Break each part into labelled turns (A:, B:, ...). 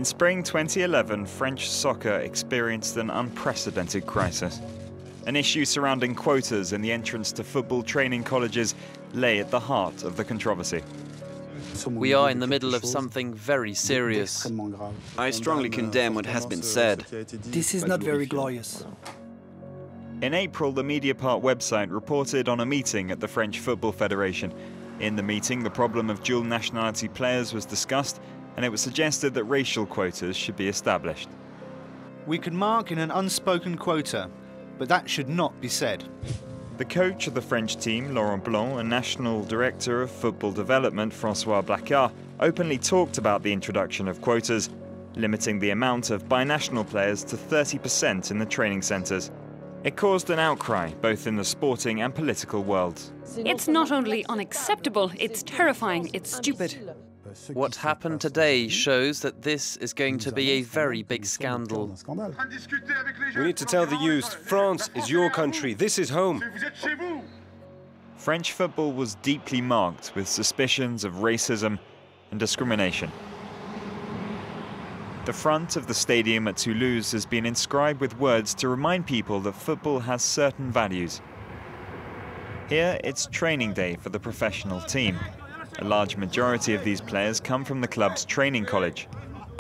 A: spring 2011, French soccer experienced an unprecedented crisis. An issue surrounding quotas in the entrance to football training colleges lay at the heart of the controversy.
B: We are in the middle of something very serious.
C: I strongly condemn what has been said.
D: This is not very glorious.
A: In April, the Mediapart website reported on a meeting at the French Football Federation. In the meeting, the problem of dual nationality players was discussed, and it was suggested that racial quotas should be established.
E: We could mark in an unspoken quota, but that should not be said.
A: The coach of the French team, Laurent Blanc, and National Director of Football Development, François Blacquart, openly talked about the introduction of quotas, limiting the amount of binational players to 30% in the training centres. It caused an outcry, both in the sporting and political worlds.
F: It's not only unacceptable, it's terrifying, it's stupid.
B: What happened today shows that this is going to be a very big scandal.
G: We need to tell the youth, France is your country, this is home.
A: French football was deeply marked with suspicions of racism and discrimination. The front of the stadium at Toulouse has been inscribed with words to remind people that football has certain values. Here, it's training day for the professional team. A large majority of these players come from the club's training college.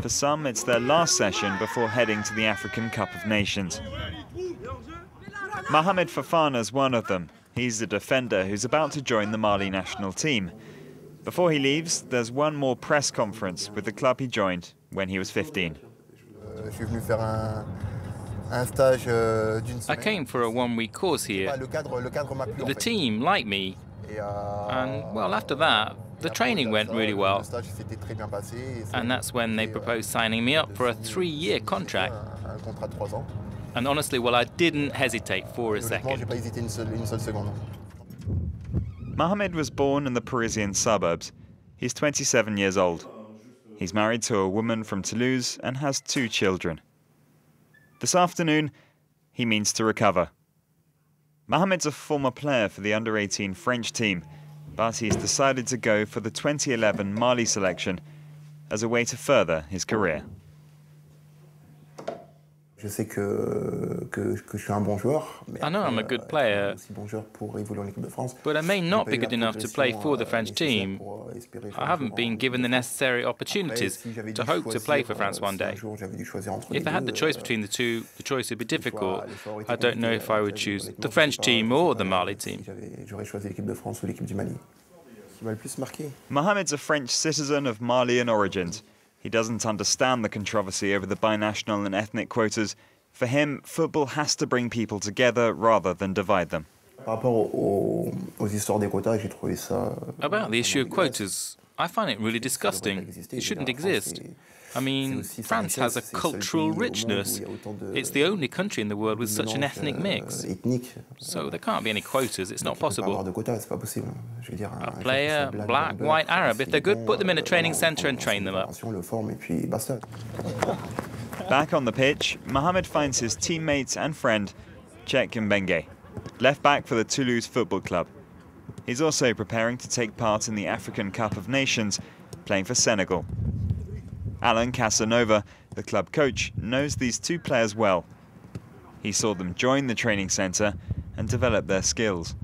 A: For some, it's their last session before heading to the African Cup of Nations. Mohamed Fofana is one of them. He's the defender who's about to join the Mali national team. Before he leaves, there's one more press conference with the club he joined when he was 15.
H: I came for a one-week course here. The team liked me, and well, after that, the training went really well. And that's when they proposed signing me up for a 3-year contract. And honestly, well, I didn't hesitate for a second.
A: Mohamed was born in the Parisian suburbs. He's 27 years old. He's married to a woman from Toulouse and has 2 children. This afternoon, he means to recover. Mohamed's a former player for the under-18 French team, but he's decided to go for the 2011 Mali selection as a way to further his career.
H: I know I'm a good player, but I may not be good enough to play for the French team. I haven't been given the necessary opportunities to hope to play for France one day. If I had the choice between the two, the choice would be difficult. I don't know if I would choose the French team or the Mali team.
A: Mohamed's a French citizen of Malian origins. He doesn't understand the controversy over the binational and ethnic quotas. For him, football has to bring people together rather than divide them.
H: About the issue of quotas, I find it really disgusting. It shouldn't exist. I mean, France has a cultural richness. It's the only country in the world with such an ethnic mix. So there can't be any quotas, it's not possible. A player, black, white, Arab, if they're good, put them in a training centre and train them up.
A: Back on the pitch, Mohamed finds his teammate and friend, Cheikh Mbengue, left back for the Toulouse Football Club. He's also preparing to take part in the African Cup of Nations, playing for Senegal. Alain Casanova, the club coach, knows these 2 players well. He saw them join the training centre and develop their skills.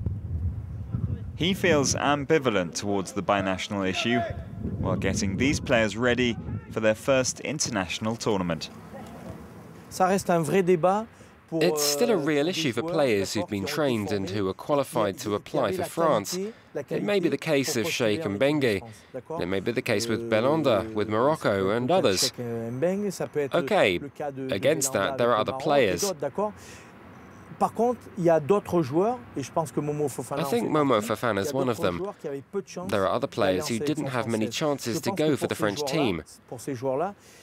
A: He feels ambivalent towards the binational issue, while getting these players ready for their first international tournament.
I: It's still a real issue for players who've been trained and who are qualified to apply for France. It may be the case of Cheikh Mbengue. It may be the case with Belhanda, with Morocco and others. Okay, against that, there are other players. I think Momo Fofana is one of them. There are other players who didn't have many chances to go for the French team.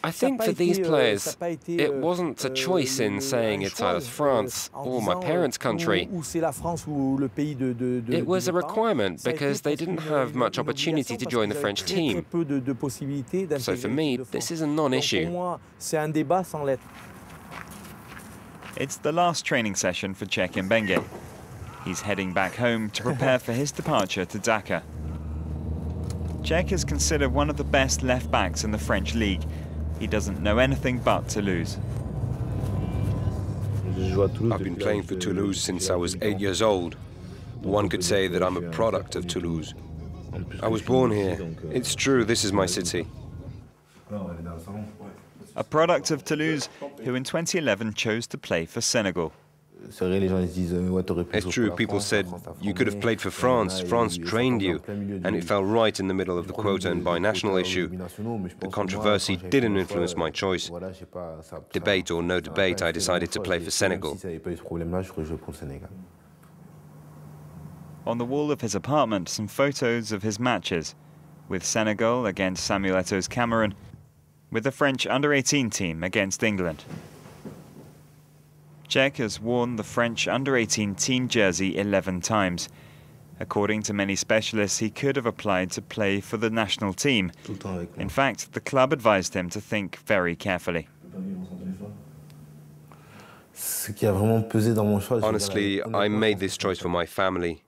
I: I think for these players, it wasn't a choice in saying it's either France or my parents' country. It was a requirement because they didn't have much opportunity to join the French team. So for me, this is a non-issue.
A: It's the last training session for Cheikh Mbengue. He's heading back home to prepare for his departure to Dakar. Cheikh is considered one of the best left-backs in the French league. he doesn't know anything but Toulouse.
G: I've been playing for Toulouse since I was 8 years old. One could say that I'm a product of Toulouse. I was born here. It's true, this is my city.
A: A product of Toulouse, who in 2011 chose to play for Senegal.
G: It's true, people said, you could have played for France, France trained you, and it fell right in the middle of the quota and binational issue. The controversy didn't influence my choice. Debate or no debate, I decided to play for Senegal.
A: On the wall of his apartment, some photos of his matches, with Senegal against Samuel Eto'o's Cameroon, with the French under-18 team against England. Cech has worn the French under-18 team jersey 11 times. According to many specialists, he could have applied to play for the national team. In fact, the club advised him to think very carefully.
G: Honestly, I made this choice for my family.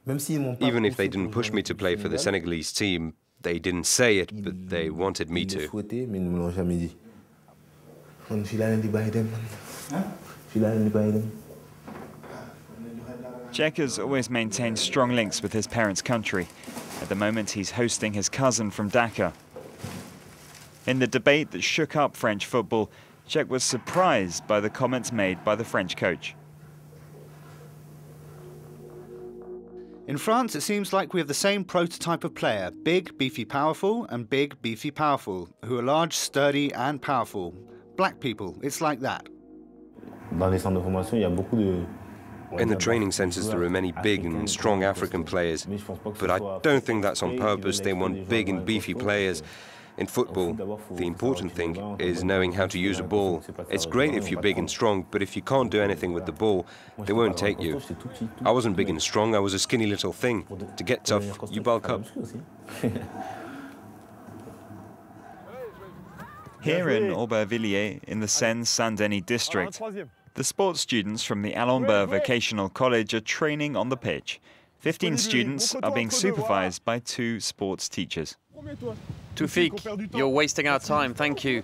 G: Even if they didn't push me to play for the Senegalese team, they didn't say it, but they wanted me to.
A: Cech has always maintained strong links with his parents' country. At the moment, he's hosting his cousin from Dakar. In the debate that shook up French football, Cech was surprised by the comments made by the French coach.
E: In France, it seems like we have the same prototype of player, big, beefy, powerful, and big, beefy, powerful, who are large, sturdy, and powerful. Black people, it's like that.
G: In the training centres, there are many big and strong African players, but I don't think that's on purpose. They want big and beefy players. In football, the important thing is knowing how to use a ball. It's great if you're big and strong, but if you can't do anything with the ball, they won't take you. I wasn't big and strong, I was a skinny little thing. To get tough, you bulk up.
A: Here in Aubervilliers, in the Seine-Saint-Denis district, the sports students from the Alembert Vocational College are training on the pitch. 15 students are being supervised by 2 sports teachers.
B: Tufik, you're wasting our time, thank you.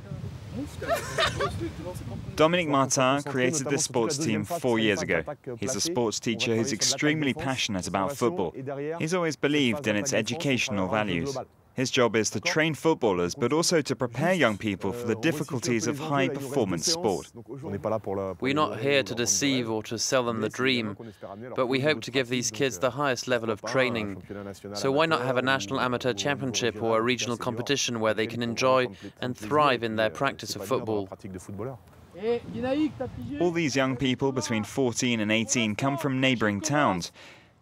A: Dominique Martin created this sports team 4 years ago. He's a sports teacher who's extremely passionate about football. He's always believed in its educational values. His job is to train footballers, but also to prepare young people for the difficulties of high-performance sport.
B: We're not here to deceive or to sell them the dream, but we hope to give these kids the highest level of training. So why not have a national amateur championship or a regional competition where they can enjoy and thrive in their practice of football?
A: All these young people between 14 and 18 come from neighbouring towns.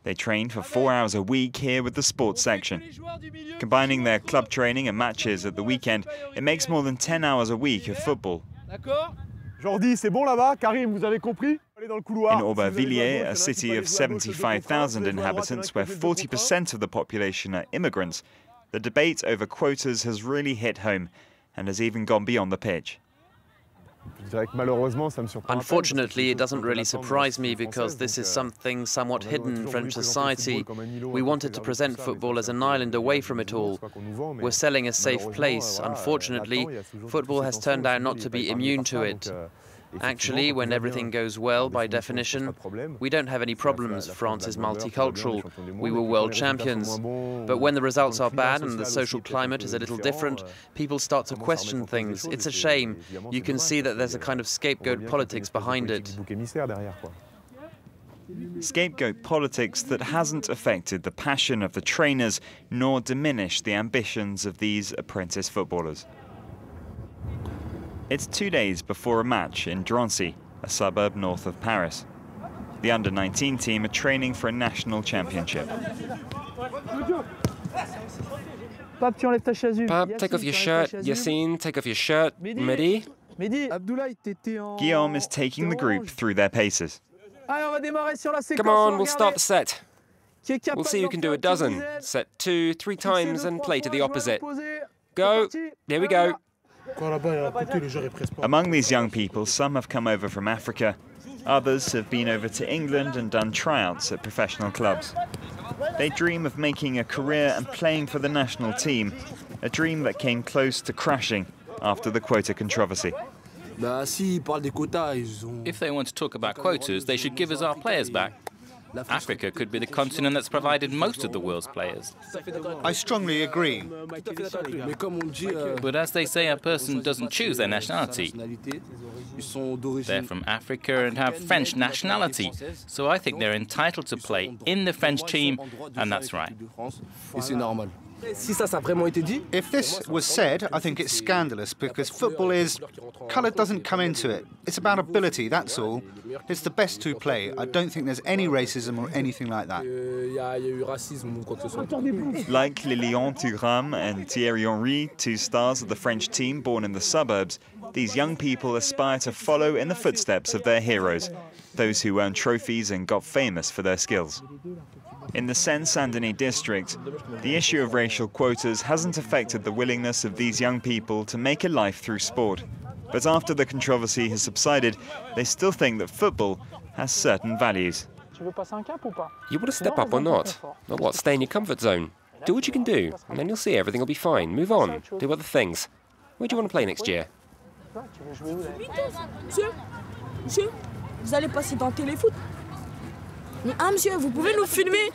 A: They train for 4 hours a week here with the sports section. Combining their club training and matches at the weekend, it makes more than 10 hours a week of football. In Aubervilliers, a city of 75,000 inhabitants where 40% of the population are immigrants, the debate over quotas has really hit home and has even gone beyond the pitch.
B: Unfortunately, it doesn't really surprise me because this is something somewhat hidden in French society. We wanted to present football as an island away from it all. We're selling a safe place. Unfortunately, football has turned out not to be immune to it. Actually, when everything goes well, by definition, we don't have any problems. France is multicultural. We were world champions. But when the results are bad and the social climate is a little different, people start to question things. It's a shame. You can see that there's a kind of scapegoat politics behind it.
A: Scapegoat politics that hasn't affected the passion of the trainers nor diminished the ambitions of these apprentice footballers. It's 2 days before a match in Drancy, a suburb north of Paris. The under-19 team are training for a national championship.
I: Pab, take off your shirt. Yassine, take off your shirt. Mehdi?
A: Guillaume is taking the group through their paces.
I: Come on, we'll start the set. We'll see who can do a dozen. Set 2, 3 times and play to the opposite. Go. Here we go.
A: Among these young people, some have come over from Africa. Others have been over to England and done tryouts at professional clubs. They dream of making a career and playing for the national team, a dream that came close to crashing after the quota controversy.
H: If they want to talk about quotas, they should give us our players back. Africa could be the continent that's provided most of the world's players.
E: I strongly agree.
H: But as they say, a person doesn't choose their nationality. They're from Africa and have French nationality, so I think they're entitled to play in the French team, and that's right.
E: If this was said, I think it's scandalous, because football is... colour doesn't come into it. It's about ability, that's all. It's the best who play. I don't think there's any racism or anything like that.
A: Like Lilian Thuram and Thierry Henry, two stars of the French team born in the suburbs, these young people aspire to follow in the footsteps of their heroes, those who earned trophies and got famous for their skills. In the Seine-Saint-Denis district, the issue of racial quotas hasn't affected the willingness of these young people to make a life through sport. But after the controversy has subsided, they still think that football has certain values.
I: You want to step up or not? Not what, stay in your comfort zone. Do what you can do, and then you'll see everything will be fine. Move on, do other things. Where do you want to play next year?
J: Monsieur, vous allez passer dans Téléfoot? Ah monsieur, vous pouvez nous filmer?